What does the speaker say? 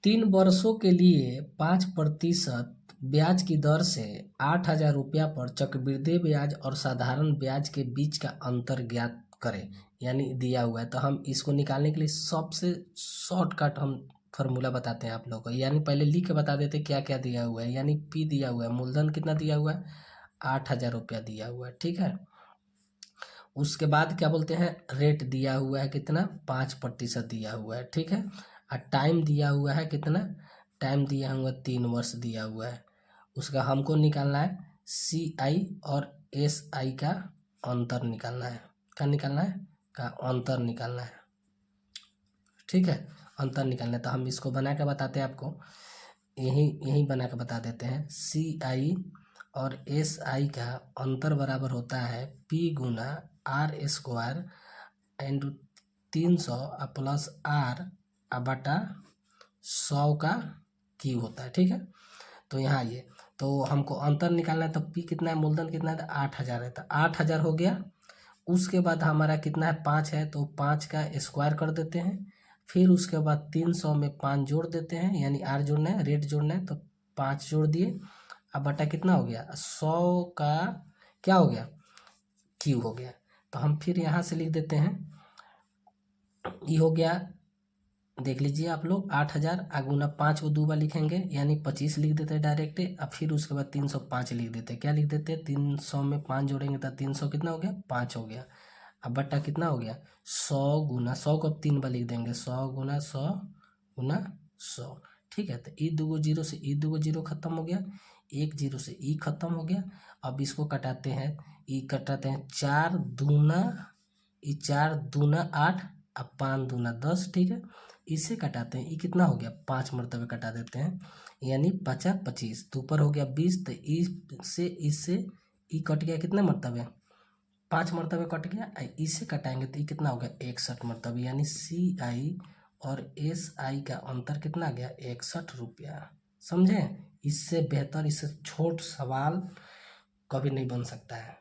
3 वर्षों के लिए 5% ब्याज की दर से 8,000 रुपया पर चक्रवृद्धि ब्याज और साधारण ब्याज के बीच का अंतर ज्ञात करें। यानी दिया हुआ है, तो हम इसको निकालने के लिए सबसे शॉर्टकट हम फार्मूला बताते हैं आप लोगों को। यानी पहले लिख के बता देते क्या क्या दिया हुआ है। यानी पी दिया हुआ है, मूलधन कितना दिया हुआ है, 8,000 रुपया दिया हुआ है, ठीक है। उसके बाद क्या बोलते हैं, रेट दिया हुआ है कितना, 5% दिया हुआ है, ठीक है। और टाइम दिया हुआ है कितना, टाइम दिया हुआ 3 वर्ष दिया हुआ है। उसका हमको निकालना है CI और SI का अंतर निकालना है। क्या निकालना है, का अंतर निकालना है, ठीक है। अंतर निकालना है तो हम इसको बना के बताते हैं आपको, यही बना के बता देते हैं। CI और SI का अंतर बराबर होता है P गुना R² इंटू 300 प्लस R बटा 100 का क्यू होता है, ठीक है। तो यहाँ ये, तो हमको अंतर निकालना है, तो P कितना है, मूलधन कितना है, 8,000 है, तो 8,000 हो गया। उसके बाद हमारा कितना है, 5 है, तो 5 का स्क्वायर कर देते हैं। फिर उसके बाद 300 में 5 जोड़ देते हैं, यानी R जोड़ना है, रेट जोड़ना है, तो 5 जोड़ दिए। अब बटा कितना हो गया, 100 का क्या हो गया, क्यू हो गया। तो हम फिर यहाँ से लिख देते हैं, ये हो गया, देख लीजिए आप लोग, 8,000 गुना 5 को 2 बार लिखेंगे, यानी 25 लिख देते हैं डायरेक्ट। अब फिर उसके बाद 305 लिख देते हैं। क्या लिख देते हैं, 300 में 5 जोड़ेंगे तो 300 कितना हो गया, 5 हो गया। अब बट्टा कितना हो गया, 100 गुना 100 को 3 बार लिख देंगे, 100 गुना 100 गुना 100, ठीक है। तो ई 2 जीरो से ई 2 जीरो खत्म हो गया, 1 जीरो से ई खत्म हो गया। अब इसको कटाते हैं, ई कटाते हैं 4 दूना, ई 4 दूना 8, अब 5 दूना 10, ठीक है। इसे कटाते हैं, ई कितना हो गया, 5 मरतबे कटा देते हैं, यानी 50 25, तो ऊपर हो गया 20, तो ई से इससे ई कट गया कितने मरतबे, 5 मरतबे कट गया। इसे कटाएंगे तो ये कितना हो गया, 61 मरतबे, यानी CI और SI का अंतर कितना आ गया, 61 रुपया। समझे, इससे बेहतर, इससे छोट सवाल कभी नहीं बन सकता है।